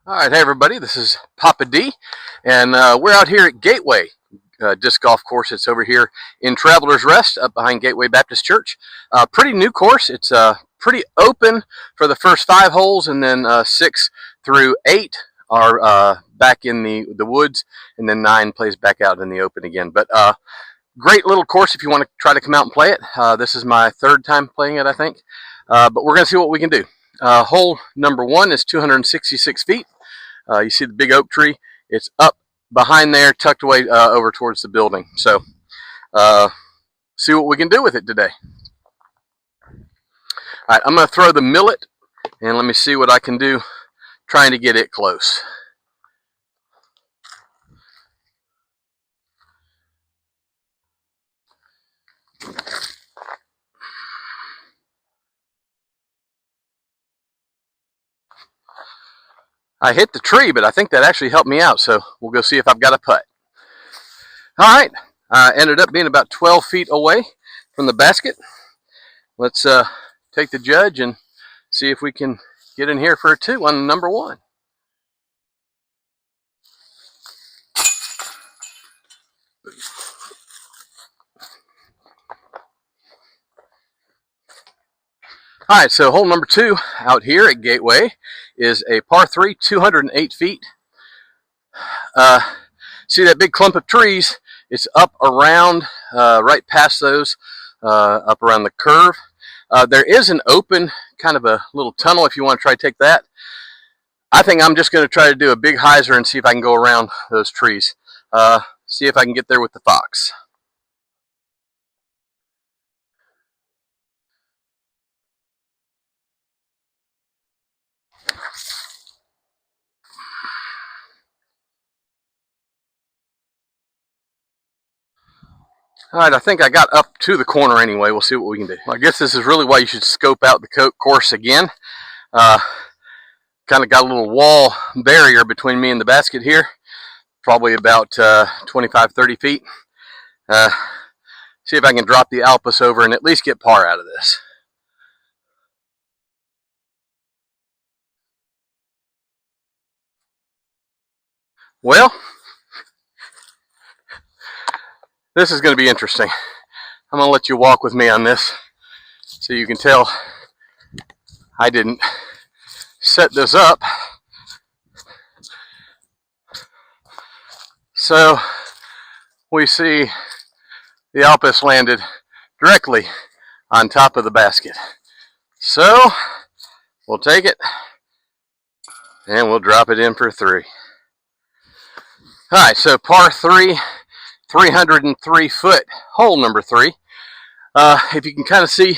All right, hey everybody, this is Papa D, and we're out here at Gateway Disc Golf Course. It's over here in Travelers Rest up behind Gateway Baptist Church. Pretty new course. It's pretty open for the first 5 holes, and then 6 through 8 are back in the woods, and then 9 plays back out in the open again. But great little course if you want to try to come out and play it. This is my 3rd time playing it, I think, but we're going to see what we can do. Hole number 1 is 266 feet. You see the big oak tree? It's up behind there, tucked away over towards the building. So, see what we can do with it today. All right, I'm going to throw the millet, and let me see what I can do trying to get it close. I hit the tree, but I think that actually helped me out, so we'll go see if I've got a putt. All right, I ended up being about 12 feet away from the basket. Let's take the judge and see if we can get in here for a 2 on number 1. All right, so hole number 2 out here at Gateway is a par 3, 208 feet. See that big clump of trees? It's up around, right past those, up around the curve. There is an open, kind of a little tunnel if you want to try to take that. I think I'm just going to try to do a big hyzer and see if I can go around those trees. See if I can get there with the fox. All right, I think I got up to the corner anyway. We'll see what we can do. Well, I guess this is really why you should scope out the course again. Kind of got a little wall barrier between me and the basket here, probably about 25-30 feet. See if I can drop the Alpus over and at least get par out of this. Well, this is going to be interesting. I'm going to let you walk with me on this so you can tell I didn't set this up. So we see the Alpus landed directly on top of the basket. So we'll take it and we'll drop it in for 3. All right, so par 3, 303 foot, hole number 3. If you can kind of see at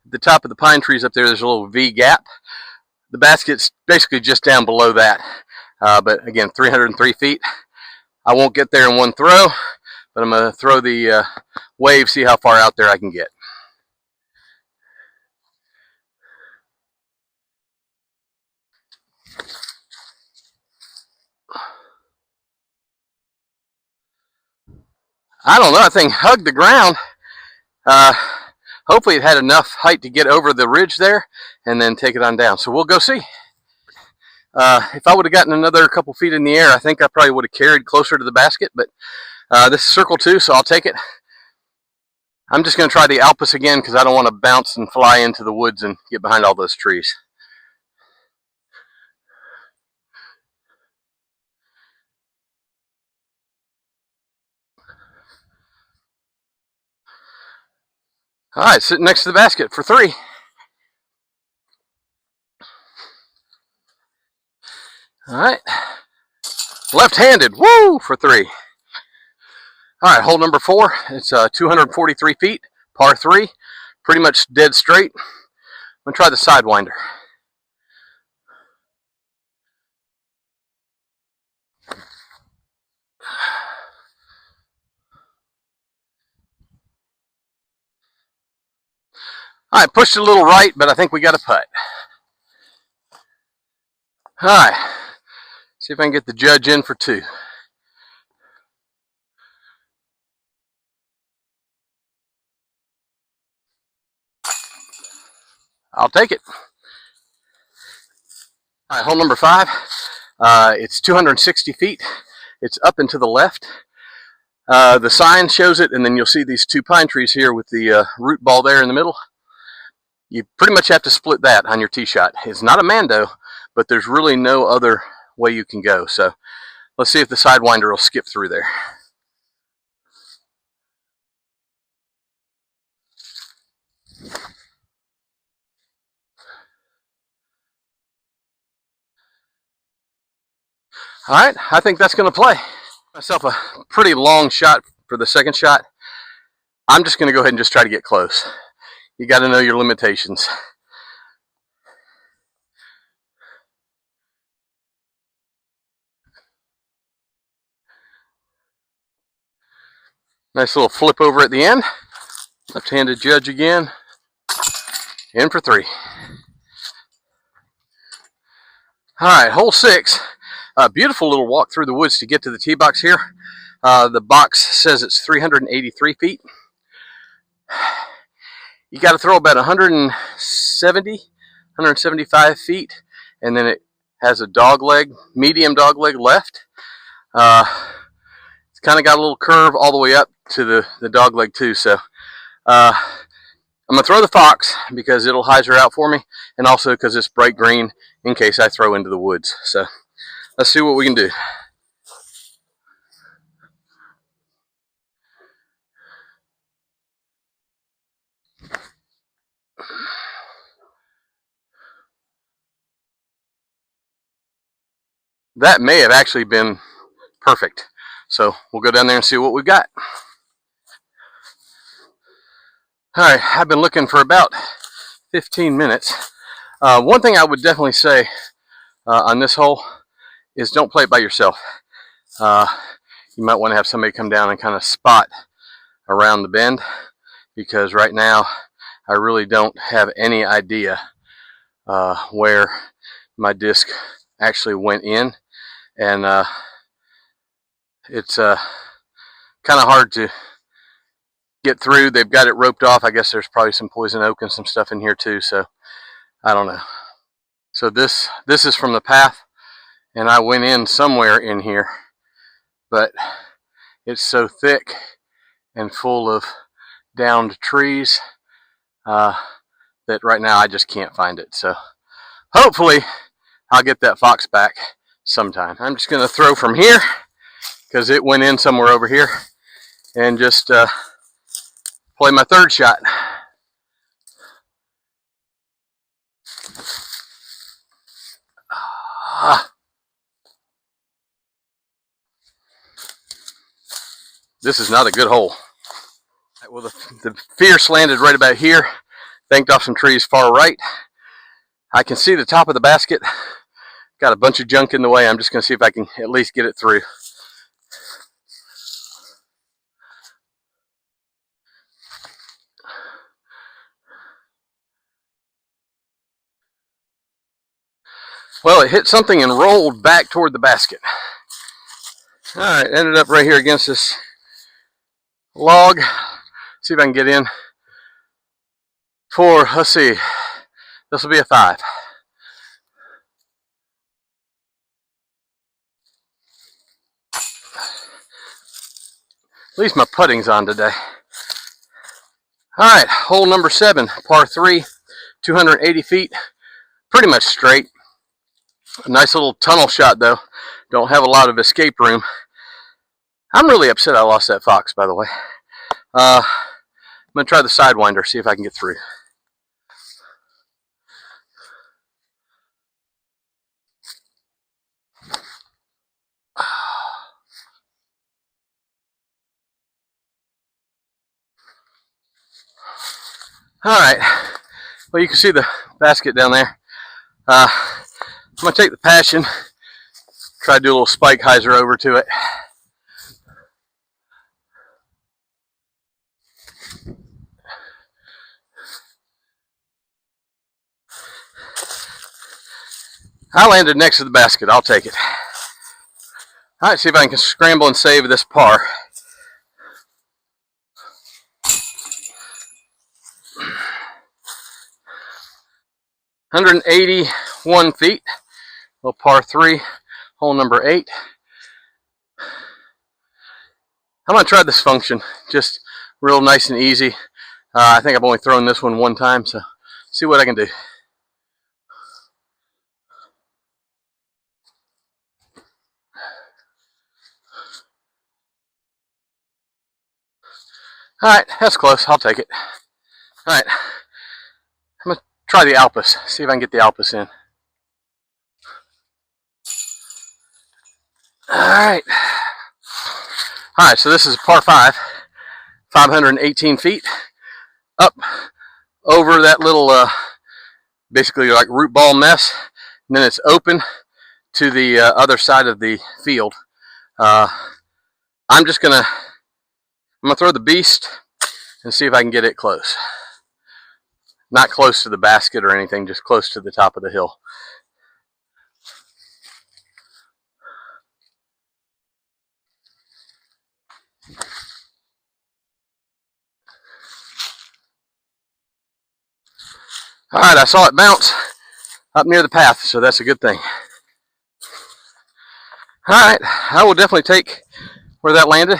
the top of the pine trees up there, there's a little V gap. The basket's basically just down below that. But again, 303 feet. I won't get there in one throw, but I'm going to throw the wave, see how far out there I can get. I don't know, that thing hugged the ground. Hopefully it had enough height to get over the ridge there and then take it on down. So we'll go see. If I would have gotten another couple feet in the air, I think I probably would have carried closer to the basket, but this is circle 2, so I'll take it. I'm just going to try the Alpus again because I don't want to bounce and fly into the woods and get behind all those trees. All right, sitting next to the basket for 3. All right, left-handed, woo, for 3. All right, hole number 4, it's 243 feet, par 3, pretty much dead straight. I'm gonna try the Sidewinder. All right, pushed it a little right, but I think we got a putt. All right, see if I can get the judge in for 2. I'll take it. All right, hole number 5, It's 260 feet. It's up and to the left. The sign shows it, and then you'll see these two pine trees here with the root ball there in the middle. You pretty much have to split that on your tee shot. It's not a Mando, but there's really no other way you can go. So let's see if the Sidewinder will skip through there. All right, I think that's going to play. Myself a pretty long shot for the second shot. I'm just going to go ahead and just try to get close. You got to know your limitations. Nice little flip over at the end. Left-handed judge again. In for 3. All right, hole 6. A beautiful little walk through the woods to get to the tee box here. The box says it's 383 feet. You got to throw about 175 feet, and then it has a dog leg, medium dog leg left. It's kind of got a little curve all the way up to the dog leg too. So I'm going to throw the Fox because it'll hyzer out for me, and also because it's bright green in case I throw into the woods. So let's see what we can do. That may have actually been perfect. So we'll go down there and see what we've got. All right, I've been looking for about 15 minutes. One thing I would definitely say on this hole is don't play it by yourself. You might want to have somebody come down and kind of spot around the bend, because right now I really don't have any idea where my disc actually went in, and it's kind of hard to get through. They've got it roped off. I guess there's probably some poison oak and some stuff in here too, so I don't know. So this is from the path, and I went in somewhere in here, but it's so thick and full of downed trees that right now I just can't find it. So hopefully I'll get that Fox back sometime. I'm just going to throw from here because it went in somewhere over here, and just play my third shot. This is not a good hole. Well, the Fierce landed right about here, banked off some trees far right. I can see the top of the basket. Got a bunch of junk in the way. I'm just going to see if I can at least get it through. Well, it hit something and rolled back toward the basket. All right, ended up right here against this log. See if I can get in for, let's see, this will be a 5. At least my putting's on today. All right, hole number 7, par 3, 280 feet, pretty much straight. A nice little tunnel shot though. Don't have a lot of escape room. I'm really upset I lost that Fox, by the way. I'm going to try the Sidewinder, see if I can get through. All right, well, you can see the basket down there. I'm going to take the Passion, try to do a little spike hyzer over to it. I landed next to the basket. I'll take it. All right, see if I can scramble and save this par. (181 feet), little par 3, hole number 8. I'm going to try this function, just real nice and easy. I think I've only thrown this one time, so see what I can do. Alright, that's close. I'll take it. Alright, I'm going to try the Alpus, see if I can get the Alpus in. Alright. Alright, so this is par 5, 518 feet, up over that little, basically like root ball mess, and then it's open to the other side of the field. I'm gonna throw the beast and see if I can get it close. Not close to the basket or anything, just close to the top of the hill. Alright, I saw it bounce up near the path, so that's a good thing. Alright, I will definitely take where that landed.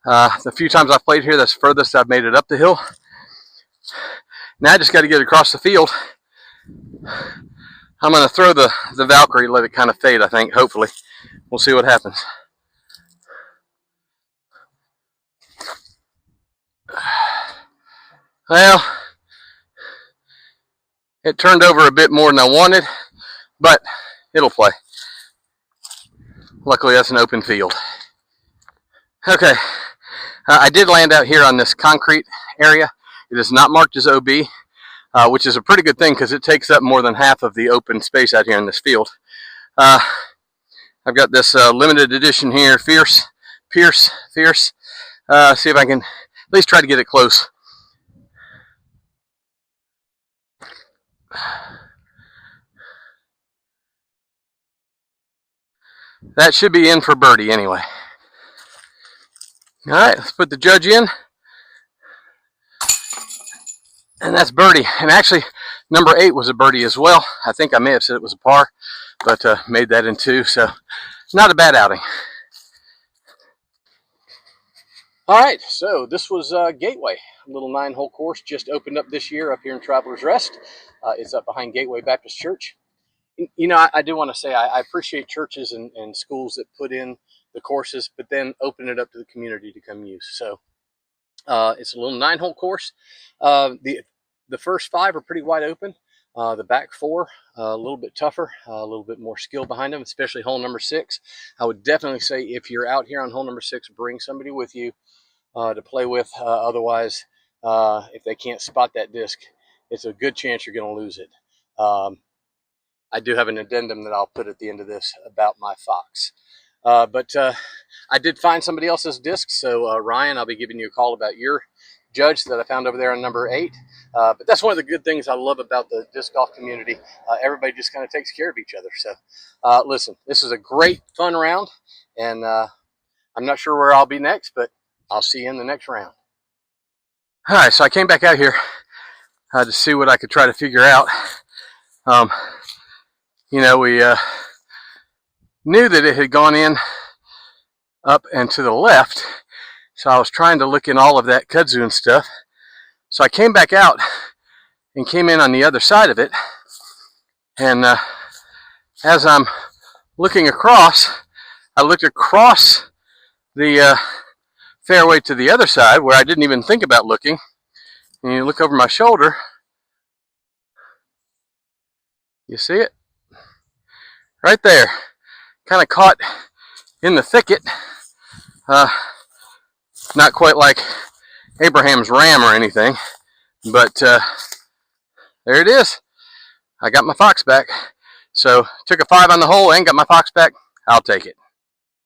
The few times I've played here, that's the furthest I've made it up the hill. Now I just got to get across the field. I'm going to throw the Valkyrie, let it kind of fade, I think, hopefully. We'll see what happens. Well, it turned over a bit more than I wanted, but it'll play. Luckily, that's an open field. Okay, I did land out here on this concrete area. It is not marked as OB, which is a pretty good thing because it takes up more than half of the open space out here in this field. I've got this limited edition here, Fierce. See if I can at least try to get it close. That should be in for birdie anyway. All right, let's put the judge in. And that's birdie. And actually, number 8 was a birdie as well. I think I may have said it was a par, but made that in 2, so not a bad outing. All right, so this was Gateway, a little 9-hole course just opened up this year up here in Travelers Rest. It's up behind Gateway Baptist Church. You know, I do want to say I appreciate churches and schools that put in the courses, but then open it up to the community to come use. So it's a little 9-hole course. The first 5 are pretty wide open. The back 4, a little bit tougher, a little bit more skill behind them, especially hole number 6. I would definitely say if you're out here on hole number 6, bring somebody with you to play with. Otherwise, if they can't spot that disc, it's a good chance you're going to lose it. I do have an addendum that I'll put at the end of this about my Fox. But I did find somebody else's disc, so Ryan, I'll be giving you a call about your judge that I found over there on number 8. But that's one of the good things I love about the disc golf community. Everybody just kind of takes care of each other. So listen, this is a great fun round, and I'm not sure where I'll be next, but I'll see you in the next round. All right, so I came back out here to see what I could try to figure out. You know, we knew that it had gone in up and to the left, so I was trying to look in all of that kudzu and stuff. So I came back out and came in on the other side of it, and as I'm looking across, I looked across the fairway to the other side where I didn't even think about looking, and you look over my shoulder, you see it? Right there, kind of caught in the thicket. Not quite like Abraham's ram or anything, but there it is. I got my Fox back. So took a 5 on the hole and got my Fox back. I'll take it.